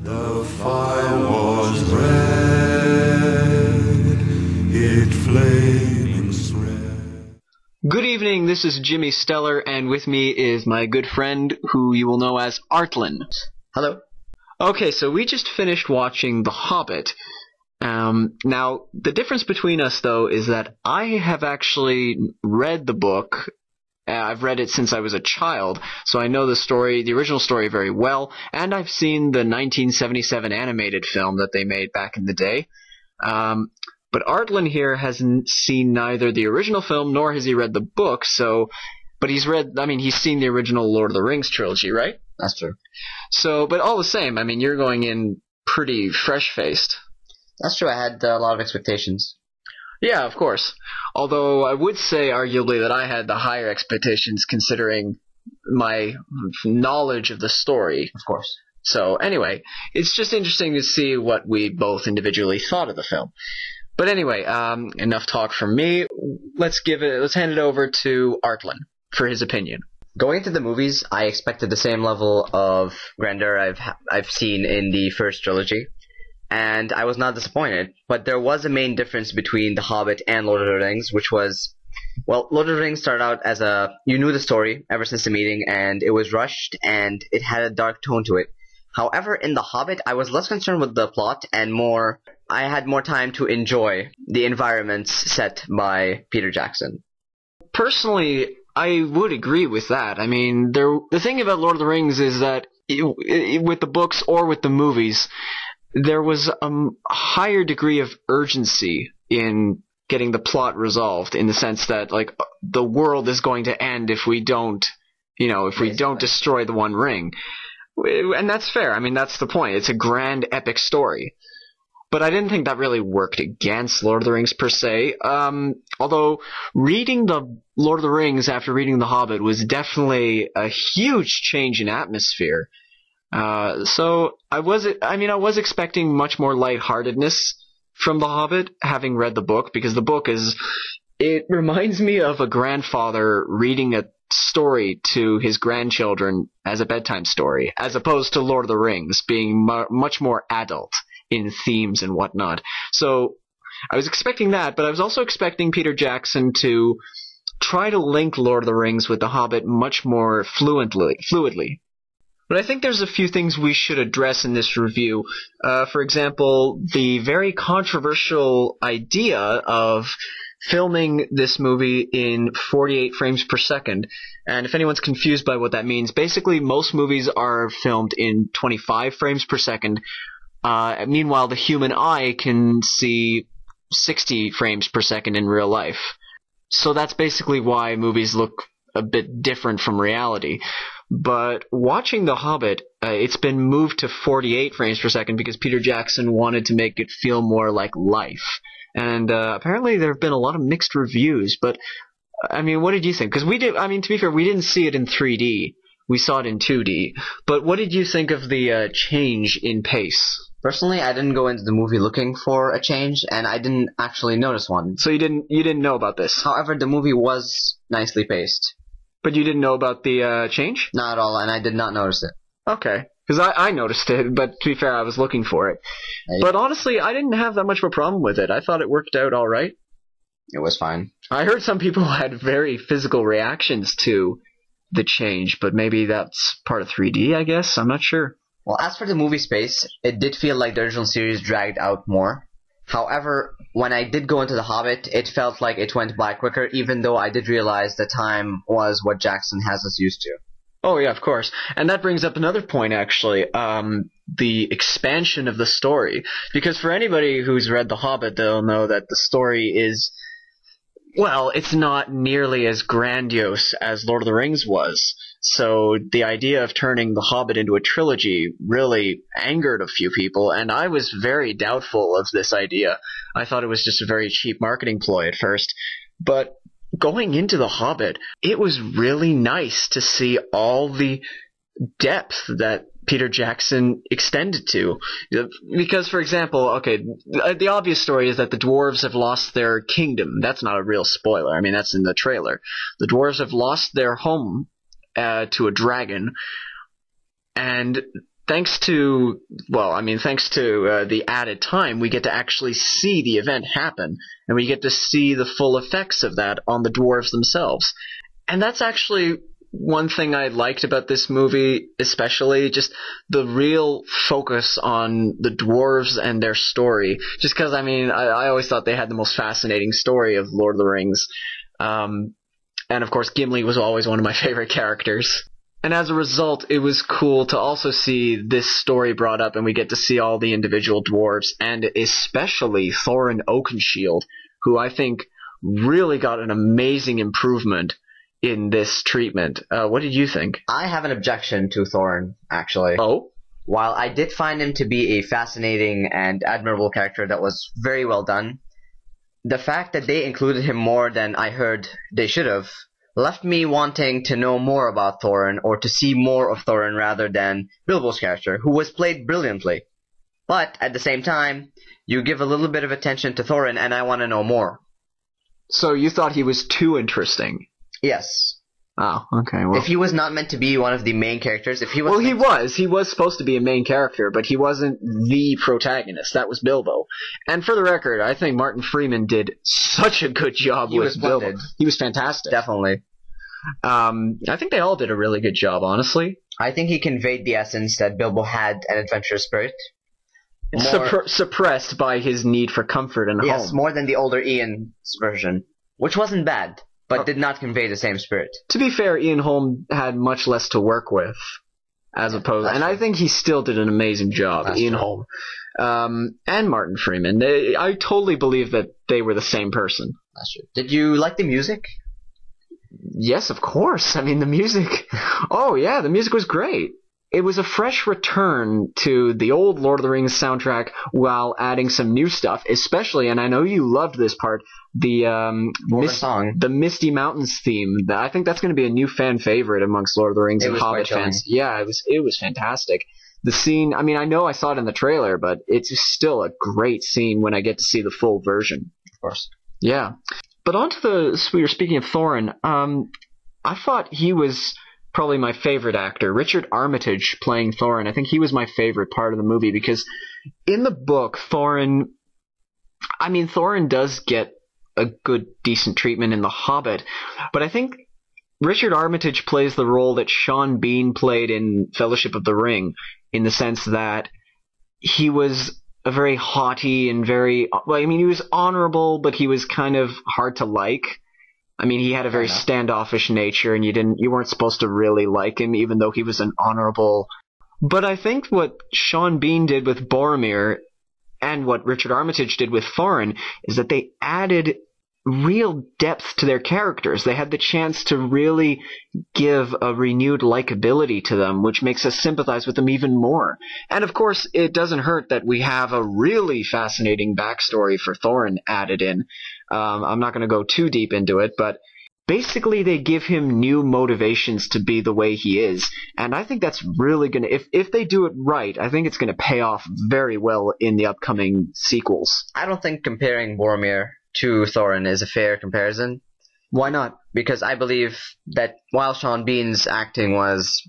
The fire was red, it flaming red. Good evening, this is Jimmy Steller, and with me is my good friend, who you will know as Artlyn. Hello. Okay, so we just finished watching The Hobbit. Now, the difference between us, though, is that I have actually read the book. I've read it since I was a child, so I know the story, the original story, very well, and I've seen the 1977 animated film that they made back in the day. But Artlyn here hasn't seen neither the original film nor has he read the book, but he's seen the original Lord of the Rings trilogy, right? That's true. So, but all the same, you're going in pretty fresh-faced. That's true. I had a lot of expectations. Yeah, of course. Although I would say, arguably, that I had the higher expectations considering my knowledge of the story. Of course. So, anyway, it's just interesting to see what we both individually thought of the film. But anyway, enough talk from me. Let's hand it over to Artlyn for his opinion. Going into the movies, I expected the same level of grandeur I've seen in the first trilogy, and I was not disappointed. But there was a main difference between The Hobbit and Lord of the Rings, which was, well, Lord of the Rings started out as you knew the story ever since the meeting, and it was rushed, and it had a dark tone to it. However, in The Hobbit, I was less concerned with the plot and I had more time to enjoy the environments set by Peter Jackson. Personally, I would agree with that. The thing about Lord of the Rings is that with the books or with the movies, there was a higher degree of urgency in getting the plot resolved, in the sense that, like, the world is going to end if we don't destroy the One Ring. And that's fair. That's the point. It's a grand epic story. But I didn't think that really worked against Lord of the Rings per se. Although reading the Lord of the Rings after reading The Hobbit was definitely a huge change in atmosphere. So I was expecting much more lightheartedness from The Hobbit, having read the book, because the book it reminds me of a grandfather reading a story to his grandchildren as a bedtime story, as opposed to Lord of the Rings being much more adult in themes and whatnot. So I was expecting that, but I was also expecting Peter Jackson to try to link Lord of the Rings with The Hobbit much more fluidly. But I think there's a few things we should address in this review. For example, the very controversial idea of filming this movie in 48 frames per second. And if anyone's confused by what that means, basically most movies are filmed in 25 frames per second. Meanwhile, the human eye can see 60 frames per second in real life. So that's basically why movies look a bit different from reality. But watching The Hobbit, it's been moved to 48 frames per second because Peter Jackson wanted to make it feel more like life. And apparently there have been a lot of mixed reviews. But, what did you think? Because to be fair, we didn't see it in 3D. We saw it in 2D. But what did you think of the change in pace? Personally, I didn't go into the movie looking for a change, and I didn't actually notice one. So you didn't know about this? However, the movie was nicely paced. But you didn't know about the change? Not at all, and I did not notice it. Okay. Because I noticed it, but to be fair, I was looking for it. But honestly, I didn't have that much of a problem with it. I thought it worked out all right. It was fine. I heard some people had very physical reactions to the change, but maybe that's part of 3D, I guess? I'm not sure. Well, as for the movie space, it did feel like the original series dragged out more. However, when I did go into The Hobbit, it felt like it went by quicker, even though I did realize the time was what Jackson has us used to. Oh, yeah, of course. And that brings up another point, actually, the expansion of the story. Because for anybody who's read The Hobbit, they'll know that the story is, well, it's not nearly as grandiose as Lord of the Rings was. So the idea of turning The Hobbit into a trilogy really angered a few people, and I was very doubtful of this idea. I thought it was just a very cheap marketing ploy at first. But going into The Hobbit, it was really nice to see all the depth that Peter Jackson extended to. Because, for example, okay, the obvious story is that the dwarves have lost their kingdom. That's not a real spoiler. That's in the trailer. The dwarves have lost their home to a dragon, and thanks to the added time, we get to actually see the event happen, and we get to see the full effects of that on the dwarves themselves. And that's actually one thing I liked about this movie, especially just the real focus on the dwarves and their story. Just because, I always thought they had the most fascinating story of Lord of the Rings. And of course, Gimli was always one of my favorite characters. And as a result, it was cool to also see this story brought up, and we get to see all the individual dwarves, and especially Thorin Oakenshield, who I think really got an amazing improvement in this treatment. What did you think? I have an objection to Thorin, actually. Oh? While I did find him to be a fascinating and admirable character that was very well done, the fact that they included him more than I heard they should have left me wanting to know more about Thorin, or to see more of Thorin rather than Bilbo's character, who was played brilliantly. But at the same time, you give a little bit of attention to Thorin, and I want to know more. So you thought he was too interesting? Yes. Oh, okay. Well, if he was not meant to be one of the main characters, if he was... Well, he was. He was supposed to be a main character, but he wasn't the protagonist. That was Bilbo. And for the record, I think Martin Freeman did such a good job with Bilbo. He was fantastic. Definitely. I think they all did a really good job, honestly. I think he conveyed the essence that Bilbo had an adventurous spirit. Suppressed by his need for comfort and home. Yes, more than the older Ian's version, which wasn't bad, but did not convey the same spirit. To be fair, Ian Holm had much less to work with, as opposed, and I think he still did an amazing job, Ian Holm, and Martin Freeman. I totally believe that they were the same person. That's true. Did you like the music? Yes, of course. The music. Oh yeah, the music was great. It was a fresh return to the old Lord of the Rings soundtrack while adding some new stuff, especially, and I know you loved this part, the Misty Mountains theme. I think that's going to be a new fan favorite amongst Lord of the Rings and Hobbit fans. Yeah, it was fantastic. The scene, I know I saw it in the trailer, but it's still a great scene when I get to see the full version. Of course. Yeah. But we were speaking of Thorin, I thought he was probably my favorite actor. Richard Armitage playing Thorin. I think he was my favorite part of the movie because in the book, Thorin does get a good, decent treatment in The Hobbit, but I think Richard Armitage plays the role that Sean Bean played in Fellowship of the Ring, in the sense that he was a very haughty and he was honorable, but he was kind of hard to like. He had a very standoffish nature, and you weren't supposed to really like him, even though he was an honorable. But I think what Sean Bean did with Boromir, and what Richard Armitage did with Thorin, is that they added real depth to their characters. They had the chance to really give a renewed likability to them, which makes us sympathize with them even more. And of course, it doesn't hurt that we have a really fascinating backstory for Thorin added in. I'm not going to go too deep into it, but basically they give him new motivations to be the way he is. And I think that's really going to, if they do it right, I think it's going to pay off very well in the upcoming sequels. I don't think comparing Boromir to Thorin is a fair comparison. Why not? Because I believe that while Sean Bean's acting was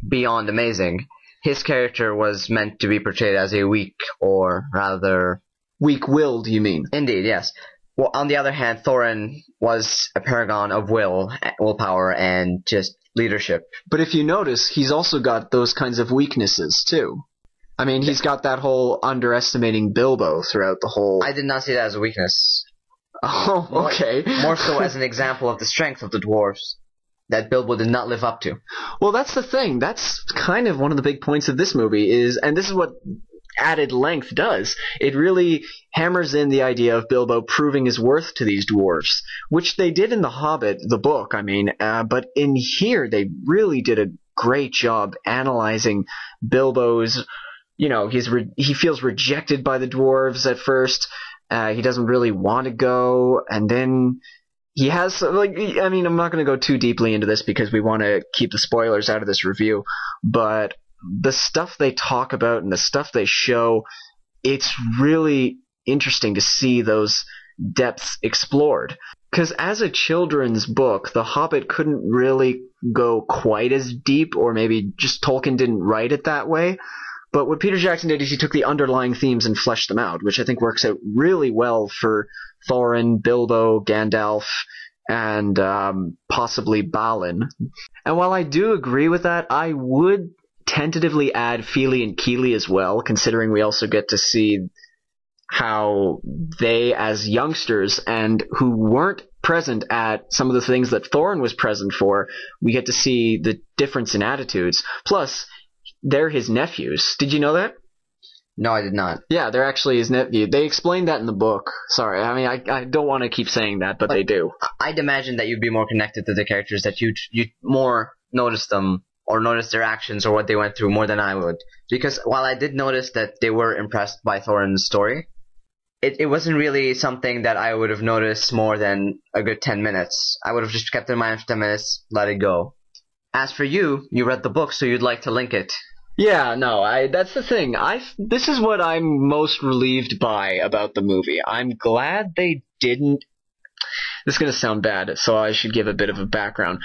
beyond amazing, his character was meant to be portrayed as a weak, or rather... weak-willed, you mean? Indeed, yes. Well, on the other hand, Thorin was a paragon of willpower, and just leadership. But if you notice, he's also got those kinds of weaknesses, too. He's got that whole underestimating Bilbo throughout the whole... I did not see that as a weakness. Oh, okay. More so as an example of the strength of the dwarves that Bilbo did not live up to. Well, that's the thing. That's kind of one of the big points of this movie and this is what added length does. It really hammers in the idea of Bilbo proving his worth to these dwarves, which they did in The Hobbit, the book, but in here they really did a great job analyzing Bilbo's, he feels rejected by the dwarves at first. He doesn't really want to go, and then he has, I'm not going to go too deeply into this because we want to keep the spoilers out of this review, but the stuff they talk about and the stuff they show, it's really interesting to see those depths explored. because as a children's book, The Hobbit couldn't really go quite as deep, or maybe just Tolkien didn't write it that way. But what Peter Jackson did is he took the underlying themes and fleshed them out, which I think works out really well for Thorin, Bilbo, Gandalf, and possibly Balin. And while I do agree with that, I would tentatively add Fili and Kili as well, considering we also get to see how they, as youngsters and who weren't present at some of the things that Thorin was present for, we get to see the difference in attitudes. Plus, they're his nephews. Did you know that? No, I did not. Yeah, they're actually his nephew. They explained that in the book. Sorry, I mean, I don't want to keep saying that, but they do. I'd imagine that you'd be more connected to the characters, that you'd more notice them, or notice their actions or what they went through more than I would. Because while I did notice that they were impressed by Thorin's story, it wasn't really something that I would have noticed more than a good 10 minutes. I would have just kept it in mind for 10 minutes, let it go. As for you, you read the book, so you'd like to link it. Yeah, no, that's the thing. This is what I'm most relieved by about the movie. I'm glad they didn't... This is going to sound bad, so I should give a bit of a background.